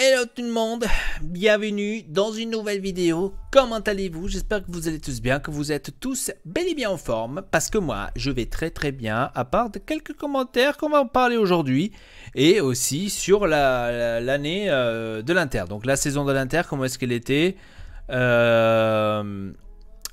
Hello tout le monde, bienvenue dans une nouvelle vidéo. Comment allez-vous? J'espère que vous allez tous bien, que vous êtes tous bel et bien en forme. Parce que moi, je vais très bien, à part de quelques commentaires qu'on va en parler aujourd'hui. Et aussi sur l'année de l'Inter. Donc la saison de l'Inter, comment est-ce qu'elle était,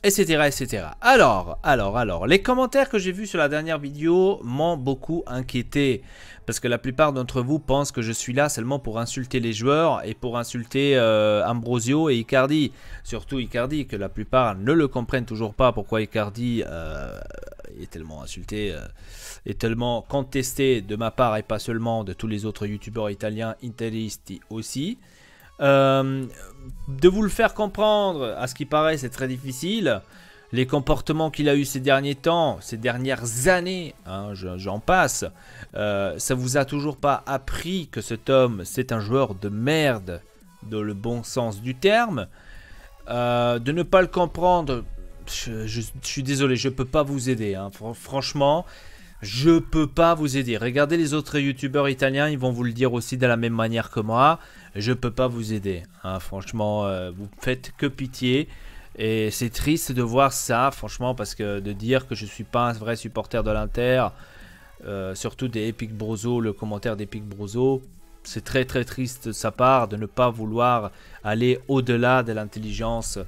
etc. Alors, les commentaires que j'ai vus sur la dernière vidéo m'ont beaucoup inquiété. Parce que la plupart d'entre vous pensent que je suis là seulement pour insulter les joueurs et pour insulter Ambrosio et Icardi. Surtout Icardi, que la plupart ne le comprennent toujours pas pourquoi Icardi est tellement insulté, est tellement contesté de ma part et pas seulement de tous les autres youtubeurs italiens, interisti aussi. De vous le faire comprendre, à ce qui paraît c'est très difficile. Les comportements qu'il a eu ces derniers temps, ces dernières années, hein, j'en passe, ça vous a toujours pas appris que cet homme c'est un joueur de merde, dans le bon sens du terme. De ne pas le comprendre, je suis désolé, je peux pas vous aider, hein. Franchement, je peux pas vous aider. Regardez les autres youtubeurs italiens, ils vont vous le dire aussi de la même manière que moi. Je peux pas vous aider, hein. Franchement, vous faites que pitié. Et c'est triste de voir ça, franchement, parce que de dire que je suis pas un vrai supporter de l'Inter, surtout des Epic Broso, le commentaire d'Epic Broso, c'est très triste de sa part de ne pas vouloir aller au-delà de l'intelligence.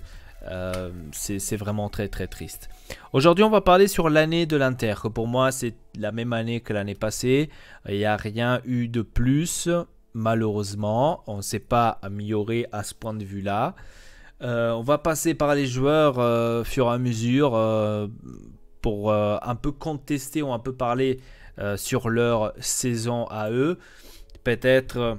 C'est vraiment très triste. Aujourd'hui, on va parler sur l'année de l'Inter, que pour moi, c'est la même année que l'année passée. Il n'y a rien eu de plus, malheureusement. On ne s'est pas amélioré à ce point de vue-là. On va passer par les joueurs fur et à mesure pour un peu contester ou un peu parler sur leur saison à eux. Peut-être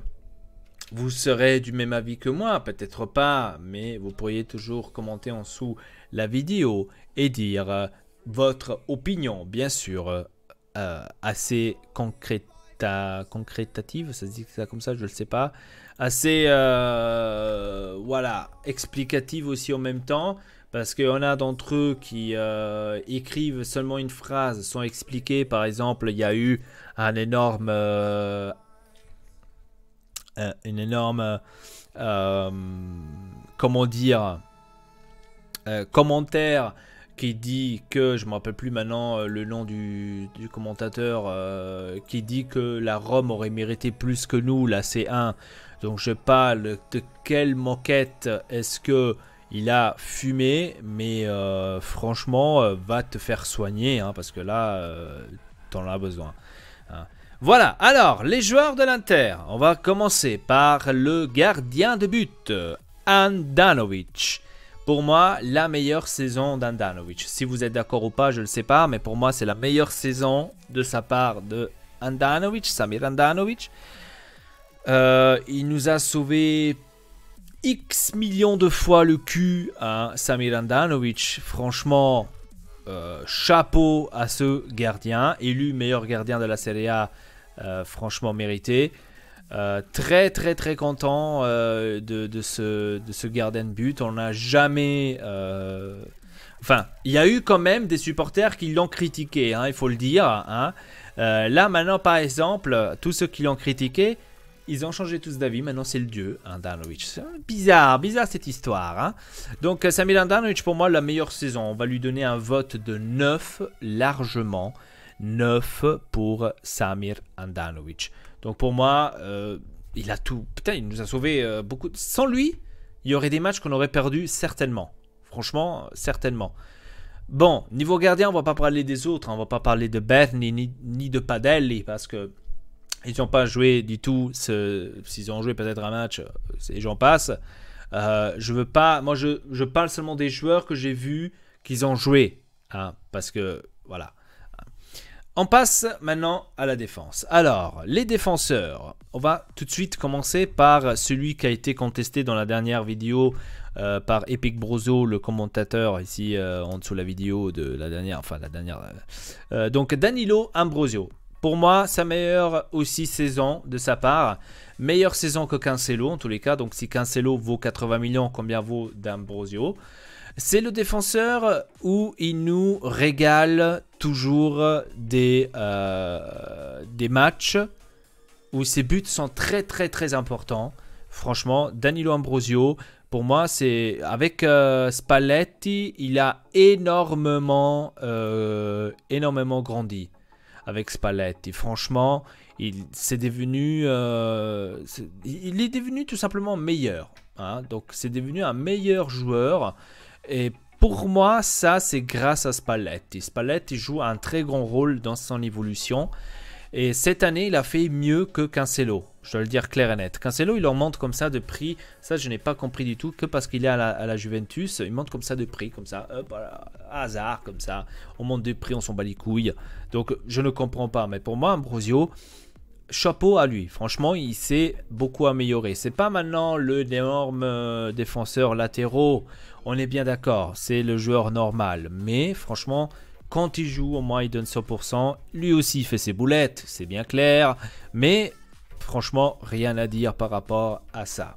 vous serez du même avis que moi, peut-être pas, mais vous pourriez toujours commenter en dessous la vidéo et dire votre opinion, bien sûr, assez concrétative, ça se dit ça comme ça, je ne le sais pas, assez voilà, explicative aussi en même temps, parce qu'on a d'entre eux qui écrivent seulement une phrase sans expliquer. Par exemple, il y a eu un énorme comment dire, commentaire qui dit que, je ne me rappelle plus maintenant le nom du commentateur, qui dit que la Rome aurait mérité plus que nous, la C1. Donc je parle de quelle moquette est-ce que il a fumé, mais franchement, va te faire soigner, hein, parce que là, t'en as besoin. Hein. Voilà, alors, les joueurs de l'Inter. On va commencer par le gardien de but, Handanovic. Pour moi, la meilleure saison d'Handanovic. Si vous êtes d'accord ou pas, je ne le sais pas, mais pour moi, c'est la meilleure saison de sa part de Handanovic, Samir Handanovic. Il nous a sauvé X millions de fois le cul, hein, Samir Handanovic. Franchement, chapeau à ce gardien. Élu meilleur gardien de la Serie A, franchement mérité. Très content de ce gardien de but. On n'a jamais... Enfin, il y a eu quand même des supporters qui l'ont critiqué, hein, il faut le dire. Hein. Là, maintenant, par exemple, tous ceux qui l'ont critiqué, ils ont changé tous d'avis. Maintenant, c'est le dieu, Handanovic. C'est bizarre cette histoire. Hein. Donc, Samir Handanovic, pour moi, la meilleure saison. On va lui donner un vote de 9, largement. 9 pour Samir Handanovic. Donc, pour moi, il a tout. Putain, il nous a sauvé beaucoup. Sans lui, il y aurait des matchs qu'on aurait perdus, certainement. Franchement, certainement. Bon, niveau gardien, on va pas parler des autres. Hein. On va pas parler de Berni ni de Padelli, parce que ils n'ont pas joué du tout. S'ils ont joué peut-être un match, et j'en passe. Je veux pas. Moi, je parle seulement des joueurs que j'ai vus qu'ils ont joué. Hein, parce que, voilà. On passe maintenant à la défense. Alors, les défenseurs. On va tout de suite commencer par celui qui a été contesté dans la dernière vidéo par Epic Broso, le commentateur ici en dessous de la vidéo de la dernière. Enfin, la dernière. Donc, Danilo Ambrosio. Pour moi, sa meilleure aussi saison de sa part. Meilleure saison que Cancelo en tous les cas. Donc si Cancelo vaut 80 millions, combien vaut d'Ambrosio? C'est le défenseur où il nous régale toujours des matchs où ses buts sont très importants. Franchement, Danilo Ambrosio, pour moi, c'est avec Spalletti, il a énormément grandi avec Spalletti. Franchement, il est devenu tout simplement meilleur. Hein. Donc, c'est devenu un meilleur joueur. Et pour moi, ça, c'est grâce à Spalletti. Spalletti joue un très grand rôle dans son évolution. Et cette année, il a fait mieux que Cancelo. Je dois le dire clair et net. Cancelo, il augmente comme ça de prix. Ça, je n'ai pas compris du tout. Que parce qu'il est à la Juventus, il monte comme ça de prix. Comme ça, hop, voilà, hasard, comme ça. On monte de prix, on s'en bat les couilles. Donc, je ne comprends pas. Mais pour moi, Ambrosio, chapeau à lui. Franchement, il s'est beaucoup amélioré. C'est pas maintenant l'énorme défenseur latéraux. On est bien d'accord. C'est le joueur normal. Mais franchement... Quand il joue, au moins il donne 100%. Lui aussi il fait ses boulettes, c'est bien clair. Mais franchement, rien à dire par rapport à ça.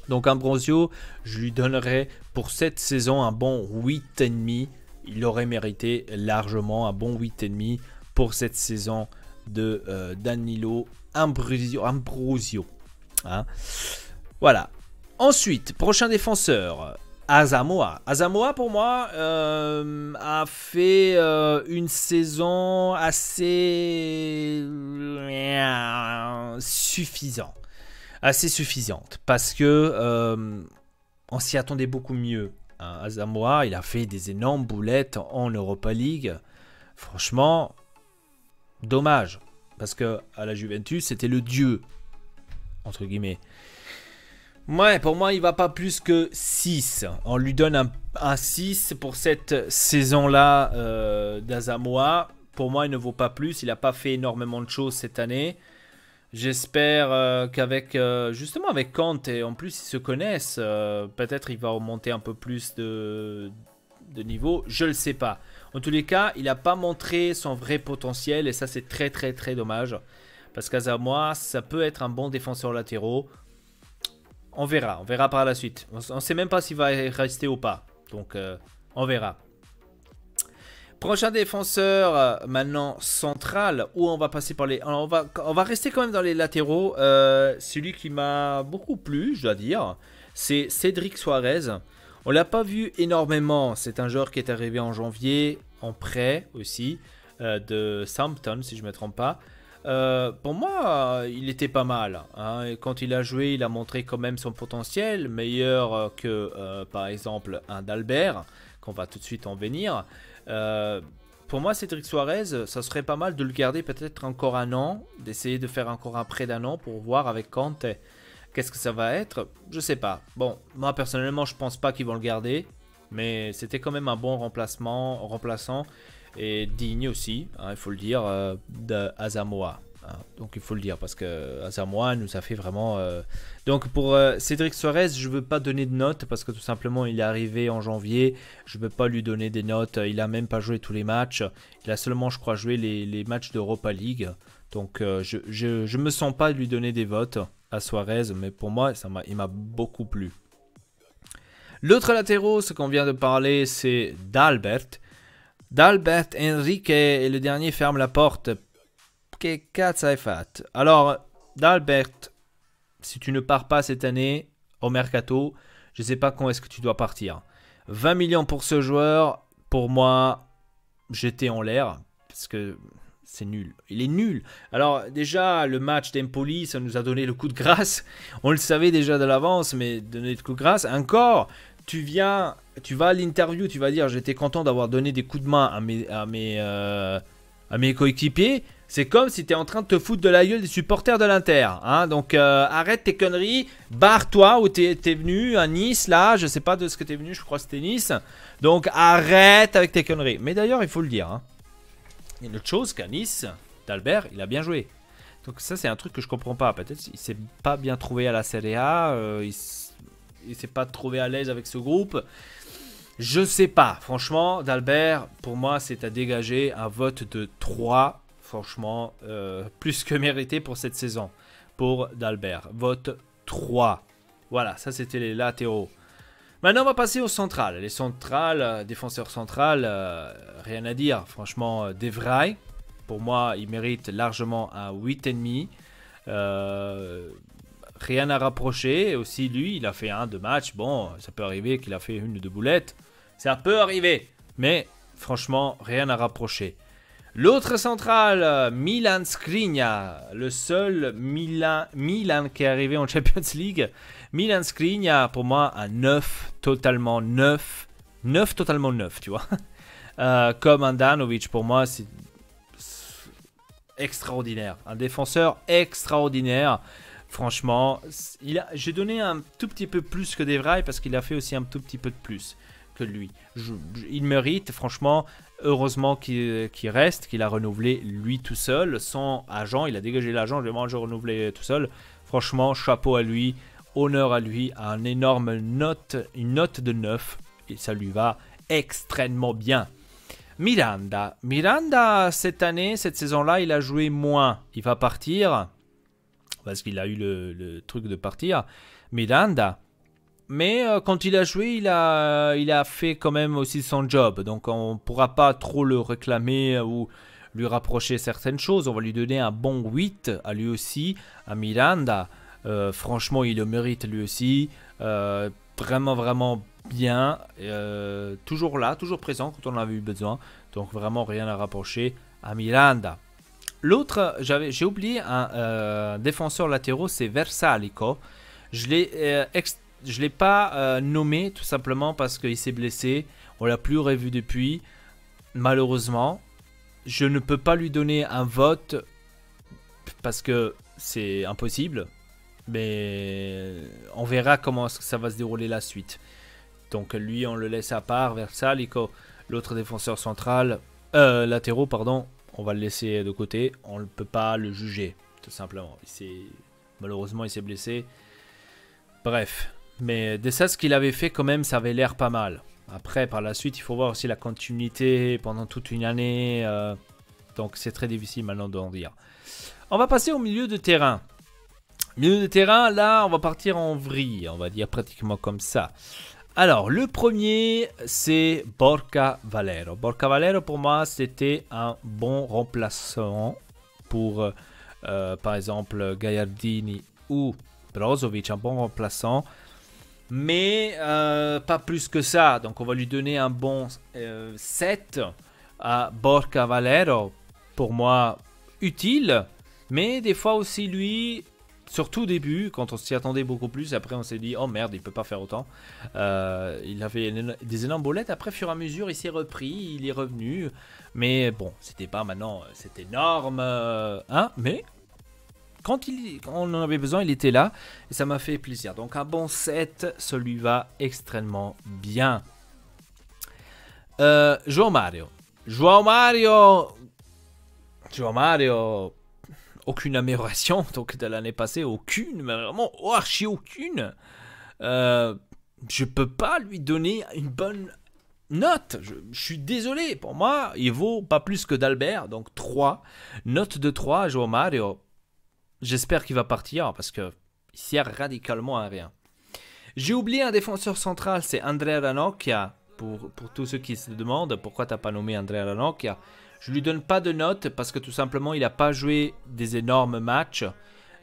Donc Ambrosio, je lui donnerais pour cette saison un bon 8,5. Il aurait mérité largement un bon 8,5 pour cette saison de Danilo Ambrosio. Hein. Voilà. Ensuite, prochain défenseur. Asamoah. Asamoah, pour moi, a fait une saison assez suffisante. Assez suffisante. Parce que on s'y attendait beaucoup mieux. Hein. Asamoah, il a fait des énormes boulettes en Europa League. Franchement, dommage. Parce que à la Juventus, c'était le dieu. Entre guillemets. Ouais, pour moi, il va pas plus que 6. On lui donne un 6 pour cette saison-là d'Asamoah. Pour moi, il ne vaut pas plus. Il n'a pas fait énormément de choses cette année. J'espère qu'avec justement avec Kante, et en plus ils se connaissent, peut-être il va remonter un peu plus de niveau. Je ne le sais pas. En tous les cas, il n'a pas montré son vrai potentiel et ça, c'est très très très dommage. Parce qu'Asamoah, ça peut être un bon défenseur latéraux. On verra par la suite. On ne sait même pas s'il va rester ou pas. Donc, on verra. Prochain défenseur, maintenant central, où on va passer par les... Alors, on va rester quand même dans les latéraux. Celui qui m'a beaucoup plu, je dois dire, c'est Cédric Suarez. On ne l'a pas vu énormément. C'est un joueur qui est arrivé en janvier, en prêt aussi, de Southampton, si je ne me trompe pas. Pour moi, il était pas mal. Hein. Et quand il a joué, il a montré quand même son potentiel, meilleur que par exemple un d'Albert, qu'on va tout de suite en venir. Pour moi, Cédric Suarez, ça serait pas mal de le garder peut-être encore un an, d'essayer de faire encore un prêt d'un an pour voir avec Kante qu'est-ce que ça va être. Je sais pas. Bon, moi personnellement, je pense pas qu'ils vont le garder, mais c'était quand même un bon remplaçant. Et digne aussi, hein, il faut le dire, d'Asamoah. Hein. Donc il faut le dire parce que Asamoah nous a fait vraiment... Donc pour Cédric Suarez, je ne veux pas donner de notes parce que tout simplement il est arrivé en janvier. Je ne veux pas lui donner des notes. Il n'a même pas joué tous les matchs. Il a seulement, je crois, joué les matchs d'Europa League. Donc je ne me sens pas de lui donner des votes à Suarez. Mais pour moi, il m'a beaucoup plu. L'autre latéraux, ce qu'on vient de parler, c'est d'Albert. D'Albert Henrique et le dernier ferme la porte. Que cazzo hai fatto? Alors, d'Albert, si tu ne pars pas cette année au mercato, je ne sais pas quand est-ce que tu dois partir. 20 millions pour ce joueur, pour moi, j'étais en l'air. Parce que c'est nul. Il est nul. Alors, déjà, le match d'Empoli, ça nous a donné le coup de grâce. On le savait déjà de l'avance, mais donner le coup de grâce. Encore, tu vas à l'interview, tu vas dire j'étais content d'avoir donné des coups de main à mes coéquipiers. C'est comme si tu es en train de te foutre de la gueule des supporters de l'Inter. Hein. Donc arrête tes conneries, barre-toi où tu es venu à Nice, là, je sais pas de ce que tu es venu, je crois que c'était Nice. Donc arrête avec tes conneries. Mais d'ailleurs, il faut le dire. Hein. Il y a une autre chose qu'à Nice, d'Albert, il a bien joué. Donc ça, c'est un truc que je comprends pas. Peut-être qu'il s'est pas bien trouvé à la Serie A, il s'est pas trouvé à l'aise avec ce groupe. Je sais pas. Franchement, d'Albert, pour moi, c'est à dégager un vote de 3. Franchement, plus que mérité pour cette saison. Pour d'Albert. Vote 3. Voilà, ça c'était les latéraux. Maintenant, on va passer aux centrales. Les centrales, défenseurs centrales, rien à dire. Franchement, De Vrij, pour moi, il mérite largement un 8,5. rien à rapprocher. Aussi, lui, il a fait 2 matchs. Bon, ça peut arriver qu'il a fait 1 ou 2 boulettes. Ça peut arriver. Mais franchement, rien à rapprocher. L'autre central, Milan Skriniar. Le seul Milan qui est arrivé en Champions League. Milan Skriniar, pour moi, un 9, totalement 9. 9, totalement 9, tu vois. Comme Handanovic, pour moi, c'est extraordinaire. Un défenseur extraordinaire. Franchement, j'ai donné un tout petit peu plus que De Vrij parce qu'il a fait aussi un tout petit peu de plus que lui. Il mérite, franchement, heureusement qu'il reste, qu'il a renouvelé lui tout seul, sans agent. Il a dégagé l'agent, je vais renouveler tout seul. Franchement, chapeau à lui, honneur à lui, une énorme note, une note de 9. Et ça lui va extrêmement bien. Miranda, cette année, cette saison-là, il a joué moins. Il va partir, parce qu'il a eu le truc de partir. Miranda. Mais quand il a joué, il a fait quand même aussi son job. Donc on ne pourra pas trop le réclamer ou lui rapprocher certaines choses. On va lui donner un bon 8 à lui aussi, à Miranda. Franchement, il le mérite lui aussi. Vraiment, vraiment bien. Toujours là, toujours présent quand on en avait eu besoin. Donc vraiment rien à rapprocher à Miranda. L'autre, j'ai oublié un défenseur latéraux, c'est Versalico. Je l'ai pas nommé tout simplement parce qu'il s'est blessé. On l'a plus revu depuis. Malheureusement, je ne peux pas lui donner un vote parce que c'est impossible. Mais on verra comment ça va se dérouler la suite. Donc lui, on le laisse à part. Versalico, l'autre défenseur central, latéraux, pardon, on va le laisser de côté. On ne peut pas le juger, tout simplement. Malheureusement, il s'est blessé. Bref. Mais de ça, ce qu'il avait fait quand même, ça avait l'air pas mal. Après, par la suite, il faut voir aussi la continuité pendant toute une année. Donc c'est très difficile maintenant d'en dire. On va passer au milieu de terrain. Milieu de terrain, là, on va partir en vrille. On va dire pratiquement comme ça. Alors, le premier, c'est Borja Valero. Borja Valero, pour moi, c'était un bon remplaçant pour, par exemple, Gagliardini ou Brozovic, un bon remplaçant. Mais pas plus que ça. Donc, on va lui donner un bon 7 à Borja Valero. Pour moi, utile. Mais des fois aussi, lui... Surtout au début, quand on s'y attendait beaucoup plus, après on s'est dit oh merde, il peut pas faire autant. Il avait des énormes bolettes. Après, au fur et à mesure, il s'est repris, il est revenu. Mais bon, c'était pas maintenant cet énorme. Mais quand on en avait besoin, il était là. Et ça m'a fait plaisir. Donc un bon 7, ça lui va extrêmement bien. João Mario. Aucune amélioration, donc de l'année passée, aucune, mais vraiment archi aucune. Je peux pas lui donner une bonne note. Je suis désolé, pour moi, il vaut pas plus que d'Albert, donc 3. Note de 3, João Mario. J'espère qu'il va partir parce qu'il sert radicalement à rien. J'ai oublié un défenseur central, c'est Andrea Ranocchia. Pour tous ceux qui se demandent pourquoi tu n'as pas nommé Andrea Ranocchia. Je lui donne pas de note parce que tout simplement il n'a pas joué des énormes matchs.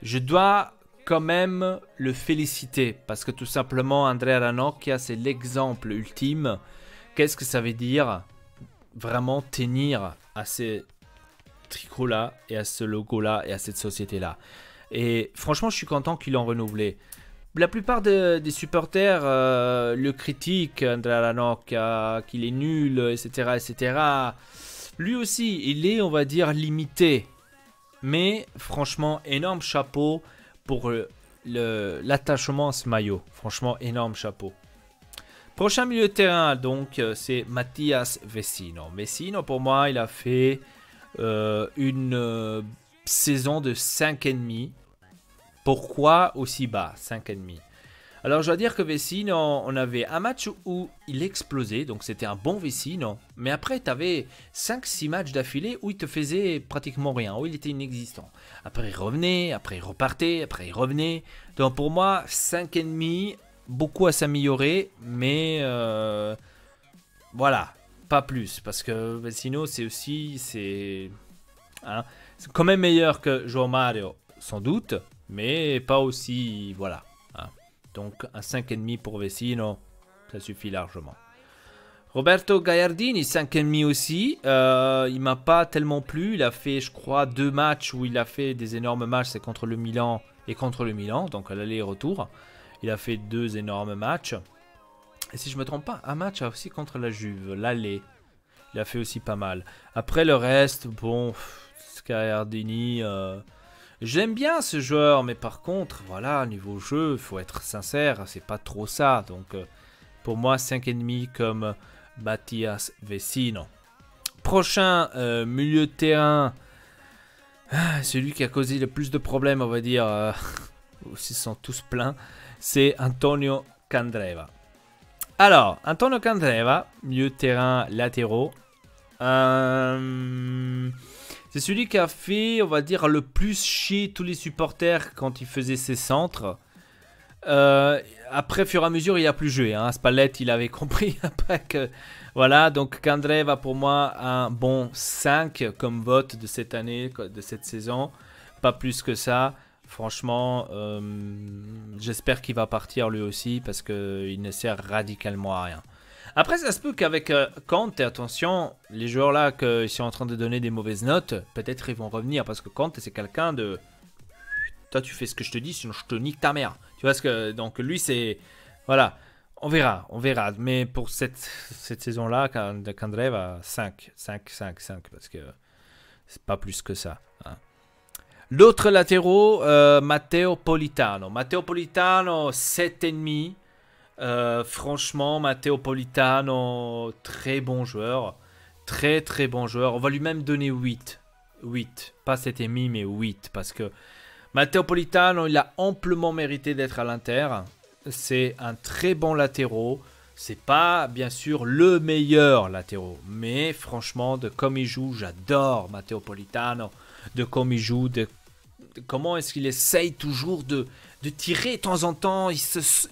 Je dois quand même le féliciter parce que tout simplement Andrea Ranocchia c'est l'exemple ultime. Qu'est-ce que ça veut dire vraiment tenir à ces tricots là et à ce logo là et à cette société là. Et franchement je suis content qu'ils l'ont renouvelé. La plupart des supporters le critiquent, Andrea Ranocchia, qu'il est nul, etc. etc. Lui aussi, il est, on va dire, limité. Mais franchement, énorme chapeau pour l'attachement à ce maillot. Franchement, énorme chapeau. Prochain milieu de terrain, donc, c'est Mathias Vecino. Vecino, pour moi, il a fait une saison de 5,5. Pourquoi aussi bas, 5,5? Alors, je dois dire que Vecino, on avait un match où il explosait, donc c'était un bon Vecino. Mais après, tu avais 5-6 matchs d'affilée où il te faisait pratiquement rien, où il était inexistant. Après, il revenait, après, il repartait, après, il revenait. Donc, pour moi, 5,5, beaucoup à s'améliorer, mais voilà, pas plus. Parce que Vecino, c'est aussi, c'est quand même meilleur que João Mario, sans doute. mais pas aussi, voilà. Hein. Donc un 5,5 pour Vecino, ça suffit largement. Roberto Gagliardini, 5,5 aussi. Il m'a pas tellement plu. Il a fait, je crois, 2 matchs où il a fait des énormes matchs. C'est contre le Milan et contre le Milan. Donc à l'aller et retour. Il a fait 2 énormes matchs. Et si je me trompe pas, un match aussi contre la Juve. L'aller. Il a fait aussi pas mal. Après le reste, bon, Gagliardini... J'aime bien ce joueur, mais par contre, voilà, niveau jeu, il faut être sincère, c'est pas trop ça. Donc, pour moi, 5,5 comme Mathias Vecino. Prochain milieu de terrain, celui qui a causé le plus de problèmes, on va dire, ils sont tous pleins, c'est Antonio Candreva. Alors, Antonio Candreva, milieu de terrain latéraux. C'est celui qui a fait, on va dire, le plus chier tous les supporters quand il faisait ses centres. Après, au fur et à mesure, il a plus joué. Hein. Spalletti, il avait compris après que... Voilà, donc Candreva, pour moi, un bon 5 comme vote de cette année, de cette saison. Pas plus que ça. Franchement, j'espère qu'il va partir lui aussi parce qu'il ne sert radicalement à rien. Après, ça se peut qu'avec Conte, attention, les joueurs là qui sont en train de donner des mauvaises notes, peut-être ils vont revenir parce que Conte, c'est quelqu'un de... Toi, tu fais ce que je te dis, sinon je te nique ta mère. Tu vois ce que... Donc lui, c'est... Voilà, on verra, on verra. Mais pour cette saison-là, Candreva, 5, parce que c'est pas plus que ça. Hein. L'autre latéraux, Matteo Politano. Matteo Politano, 7,5. Franchement, Matteo Politano, très bon joueur. Très très bon joueur. On va lui même donner 8. 8. Pas 7,5 mais 8. Parce que Matteo Politano, il a amplement mérité d'être à l'Inter. C'est un très bon latéraux. C'est pas bien sûr le meilleur latéraux. Mais franchement, de comme il joue, j'adore Matteo Politano. De comme il joue, de comment est-ce qu'il essaye toujours de tirer de temps en temps, il se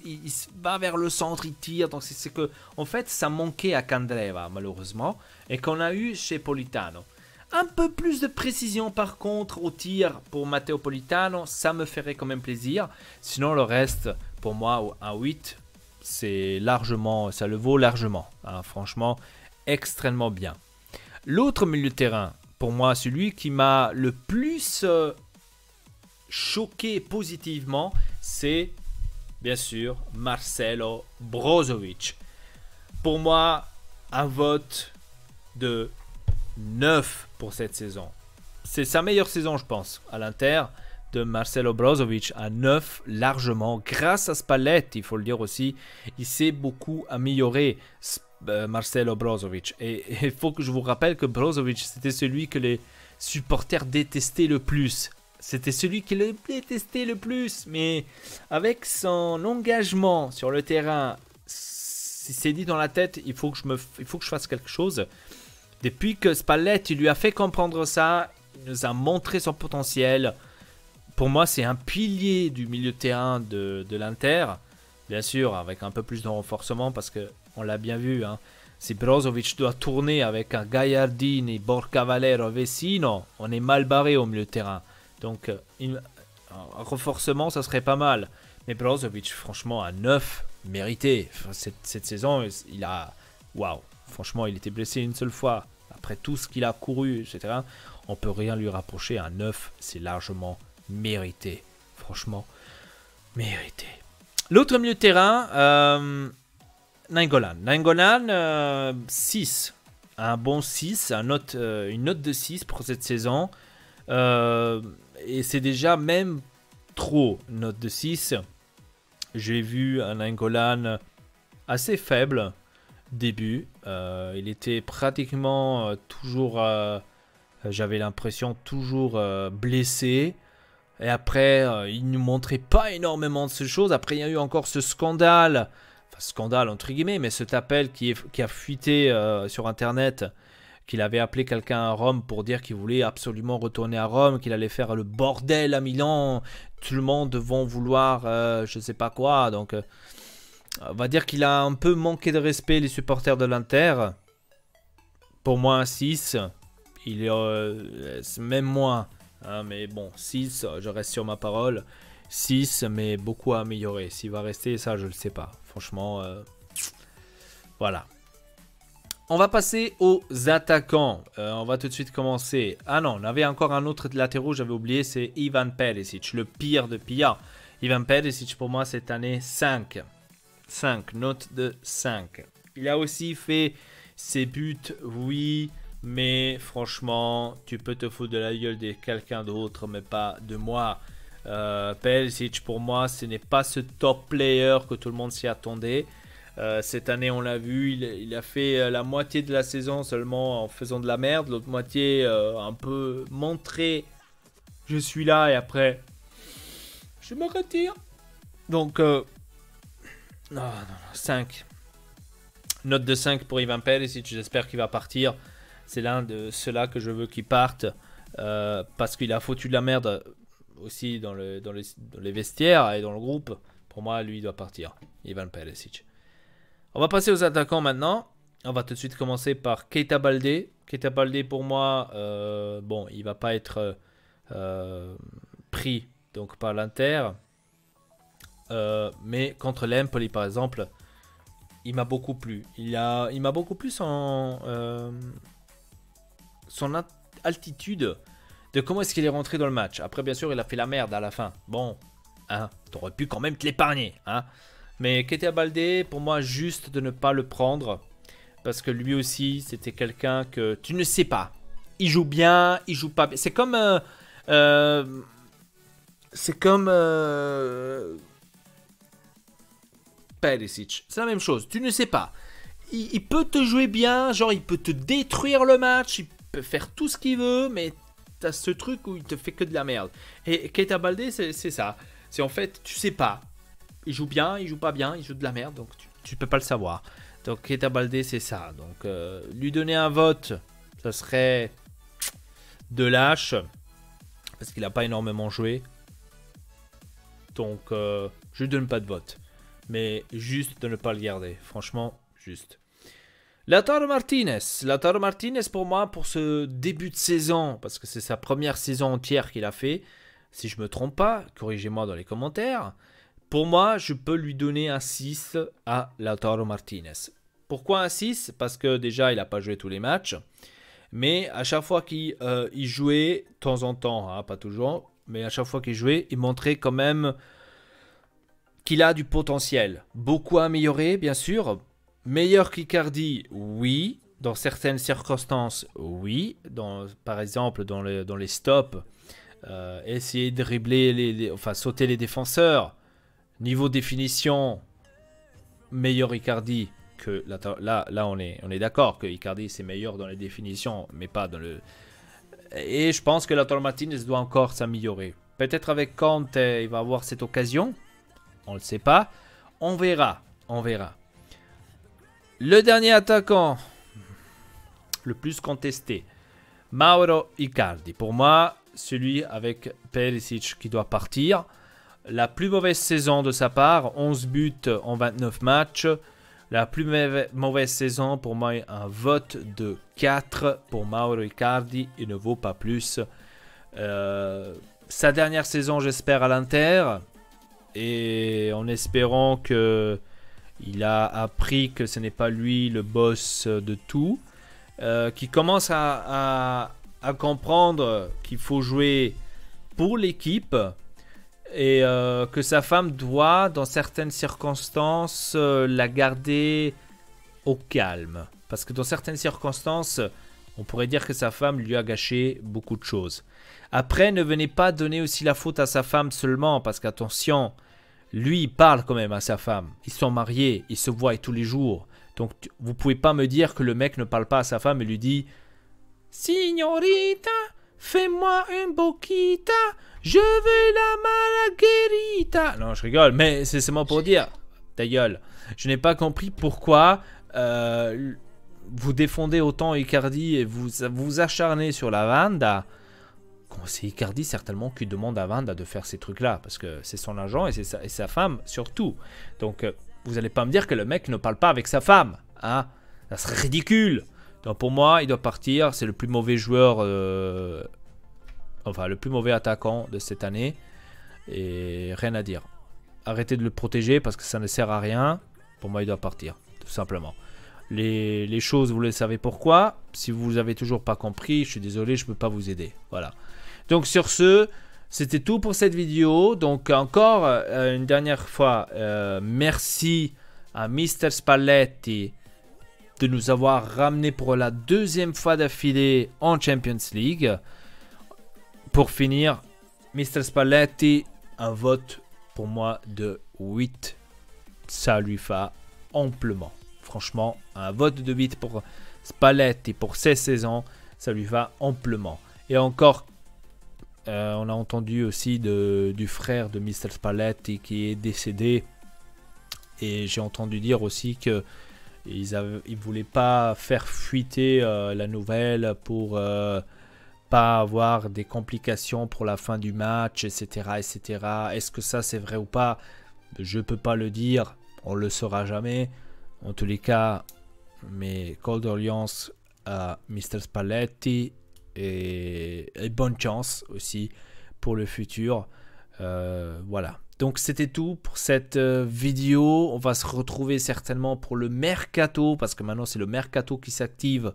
va vers le centre, il tire. Donc c'est que, en fait, ça manquait à Candreva, malheureusement, et qu'on a eu chez Politano. Un peu plus de précision, par contre, au tir pour Matteo Politano, ça me ferait quand même plaisir. Sinon, le reste, pour moi, un 8, c'est largement, ça le vaut largement. Hein, franchement, extrêmement bien. L'autre milieu de terrain, pour moi, celui qui m'a le plus... choqué positivement, c'est bien sûr Marcelo Brozovic. Pour moi, un vote de 9 pour cette saison. C'est sa meilleure saison, je pense, à l'Inter, de Marcelo Brozovic à 9 largement. Grâce à Spalletti, il faut le dire aussi, il s'est beaucoup amélioré, Marcelo Brozovic. Et il faut que je vous rappelle que Brozovic, c'était celui que les supporters détestaient le plus. C'était celui qui le détestait le plus, mais avec son engagement sur le terrain, il s'est dit dans la tête, il faut que je fasse quelque chose. Depuis que Spalletti lui a fait comprendre ça, il nous a montré son potentiel. Pour moi, c'est un pilier du milieu de terrain de l'Inter. Bien sûr, avec un peu plus de renforcement, parce qu'on l'a bien vu. Hein. Si Brozovic doit tourner avec un Gagliardini, Borca Valero, Vecino, on est mal barré au milieu de terrain. Donc, un renforcement, ça serait pas mal. Mais Brozovic, franchement, à 9, mérité. Cette saison, il a... Waouh. Franchement, il était blessé une seule fois. Après tout ce qu'il a couru, etc., on peut rien lui rapprocher. À 9, c'est largement mérité. Franchement, mérité. L'autre milieu de terrain, Nainggolan. Nainggolan, 6. Un bon 6, une note de 6 pour cette saison. Et c'est déjà même trop, une note de 6. J'ai vu un Nainggolan assez faible début. Il était pratiquement toujours, j'avais l'impression, toujours blessé. Et après, il ne montrait pas énormément de ces choses. Après, il y a eu encore ce scandale. Enfin, scandale entre guillemets, mais cet appel qui a fuité sur Internet. Qu'il avait appelé quelqu'un à Rome pour dire qu'il voulait absolument retourner à Rome, qu'il allait faire le bordel à Milan, tout le monde vont vouloir je sais pas quoi. Donc on va dire qu'il a un peu manqué de respect les supporters de l'Inter. Pour moi un 6, il est même moins, Hein, mais bon, 6, je reste sur ma parole. 6, mais beaucoup à améliorer. S'il va rester, ça, je ne le sais pas. Franchement, voilà. On va passer aux attaquants. On va tout de suite commencer. Ah non, on avait encore un autre latéraux, j'avais oublié, c'est Ivan Perisic, le pire de pire. Ivan Perisic, pour moi, cette année, 5. 5, note de 5. Il a aussi fait ses buts, oui, mais franchement, tu peux te foutre de la gueule de quelqu'un d'autre, mais pas de moi. Perisic, pour moi, ce n'est pas ce top player que tout le monde s'y attendait. Cette année, on l'a vu, il a fait la moitié de la saison seulement en faisant de la merde. L'autre moitié, un peu montré, je suis là et après, je me retire. Donc, non, 5. Note de 5 pour Ivan Perisic, j'espère qu'il va partir. C'est l'un de ceux-là que je veux qu'il parte. Parce qu'il a foutu de la merde aussi dans les vestiaires et dans le groupe. Pour moi, lui, il doit partir. Ivan Perisic. On va passer aux attaquants maintenant. On va tout de suite commencer par Keita Baldé. Keita Baldé, pour moi, bon, il ne va pas être pris donc, par l'Inter. Mais contre l'Empoli, par exemple, il m'a beaucoup plu. Il m'a beaucoup plu son altitude de comment est-ce qu'il est rentré dans le match. Après, bien sûr, il a fait la merde à la fin. Bon, hein, t'aurais pu quand même te l'épargner, hein. Mais Keita Baldé, pour moi, juste de ne pas le prendre. Parce que lui aussi, c'était quelqu'un que tu ne sais pas. Il joue bien, il joue pas bien. C'est comme... Perisic. C'est la même chose. Tu ne sais pas. Il peut te jouer bien, genre il peut te détruire le match, il peut faire tout ce qu'il veut, mais tu as ce truc où il te fait que de la merde. Et Keita Baldé, c'est ça. C'est en fait, tu sais pas. Il joue bien, il joue pas bien, il joue de la merde, donc tu peux pas le savoir. Donc Keita Baldé, c'est ça. Donc lui donner un vote, ça serait de lâche, parce qu'il n'a pas énormément joué. Donc je lui donne pas de vote, mais juste de ne pas le garder. Franchement, juste. Lautaro Martinez. Lautaro Martinez, pour moi, pour ce début de saison, parce que c'est sa première saison entière qu'il a fait, si je me trompe pas, corrigez-moi dans les commentaires. Pour moi, je peux lui donner un 6 à Lautaro Martinez. Pourquoi un 6? Parce que déjà, il n'a pas joué tous les matchs. Mais à chaque fois qu'il jouait, de temps en temps, hein, pas toujours, mais à chaque fois qu'il jouait, il montrait quand même qu'il a du potentiel. Beaucoup amélioré, bien sûr. Meilleur qu'Icardi, oui. Dans certaines circonstances, oui. Par exemple, dans les stops, essayer de dribbler, enfin sauter les défenseurs. Niveau définition, meilleur Icardi que là on est d'accord que Icardi c'est meilleur dans les définitions, mais pas dans le. Et je pense que Lautaro Martinez doit encore s'améliorer. Peut-être avec Conte, il va avoir cette occasion. On ne le sait pas. On verra. On verra. Le dernier attaquant, le plus contesté, Mauro Icardi. Pour moi, celui avec Perisic qui doit partir. La plus mauvaise saison de sa part, 11 buts en 29 matchs. La plus mauvaise saison, pour moi, un vote de 4 pour Mauro Icardi. Il ne vaut pas plus. Sa dernière saison, j'espère, à l'Inter. Et en espérant qu'il a appris que ce n'est pas lui le boss de tout. Qui commence à comprendre qu'il faut jouer pour l'équipe. Et que sa femme doit, dans certaines circonstances, la garder au calme. Parce que dans certaines circonstances, on pourrait dire que sa femme lui a gâché beaucoup de choses. Après, ne venez pas donner aussi la faute à sa femme seulement, parce qu'attention, lui, il parle quand même à sa femme. Ils sont mariés, ils se voient tous les jours. Donc, vous ne pouvez pas me dire que le mec ne parle pas à sa femme et lui dit « Signorita, fais-moi une boquita. Je veux la margarita. » Non, je rigole, mais c'est seulement pour dire. Ta gueule. Je n'ai pas compris pourquoi vous défendez autant Icardi et vous acharnez sur la Wanda. C'est Icardi certainement qui demande à Wanda de faire ces trucs-là. Parce que c'est son agent et sa femme surtout. Donc, vous n'allez pas me dire que le mec ne parle pas avec sa femme. Hein, ça serait ridicule. Donc, pour moi, il doit partir. C'est le plus mauvais joueur enfin le plus mauvais attaquant de cette année. Et rien à dire. Arrêtez de le protéger parce que ça ne sert à rien. Pour moi, il doit partir, tout simplement. Les choses, vous le savez pourquoi. Si vous n'avez toujours pas compris, je suis désolé, je ne peux pas vous aider. Voilà. Donc sur ce, c'était tout pour cette vidéo. Donc encore une dernière fois, merci à Mr Spalletti de nous avoir ramené pour la deuxième fois d'affilée en Champions League. Pour finir, Mr Spalletti, un vote pour moi de 8. Ça lui va amplement. Franchement, un vote de 8 pour Spalletti pour 16 saisons, ça lui va amplement. Et encore, on a entendu aussi du frère de Mr Spalletti qui est décédé. Et j'ai entendu dire aussi que ils ne voulaient pas faire fuiter la nouvelle pour pas avoir des complications pour la fin du match, etc. etc. Est-ce que ça c'est vrai ou pas? Je ne peux pas le dire, on le saura jamais. En tous les cas, mes condoléances à Mr Spalletti et bonne chance aussi pour le futur. Voilà. Donc c'était tout pour cette vidéo. On va se retrouver certainement pour le mercato, parce que maintenant c'est le mercato qui s'active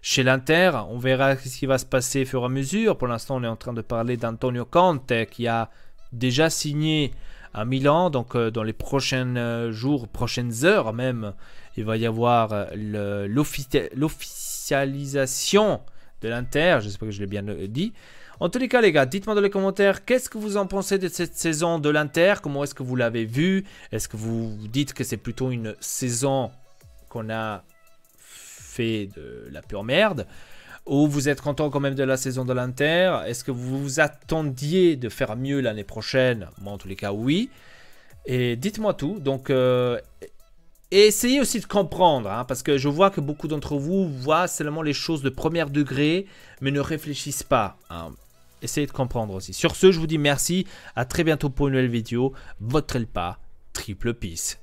chez l'Inter. On verra ce qui va se passer au fur et à mesure. Pour l'instant, on est en train de parler d'Antonio Conte qui a déjà signé à Milan. Donc dans les prochains jours, prochaines heures même, il va y avoir l'officialisation de l'Inter. J'espère que je l'ai bien dit. En tous les cas, les gars, dites-moi dans les commentaires qu'est-ce que vous en pensez de cette saison de l'Inter. Comment est-ce que vous l'avez vue? Est-ce que vous dites que c'est plutôt une saison qu'on a fait de la pure merde? Ou vous êtes content quand même de la saison de l'Inter? Est-ce que vous vous attendiez de faire mieux l'année prochaine? Moi, en tous les cas, oui. Et dites-moi tout. Donc, et essayez aussi de comprendre, hein, parce que je vois que beaucoup d'entre vous voient seulement les choses de premier degré, mais ne réfléchissent pas. Hein. Essayez de comprendre aussi. Sur ce, je vous dis merci. À très bientôt pour une nouvelle vidéo. Votre Elpa, triple peace.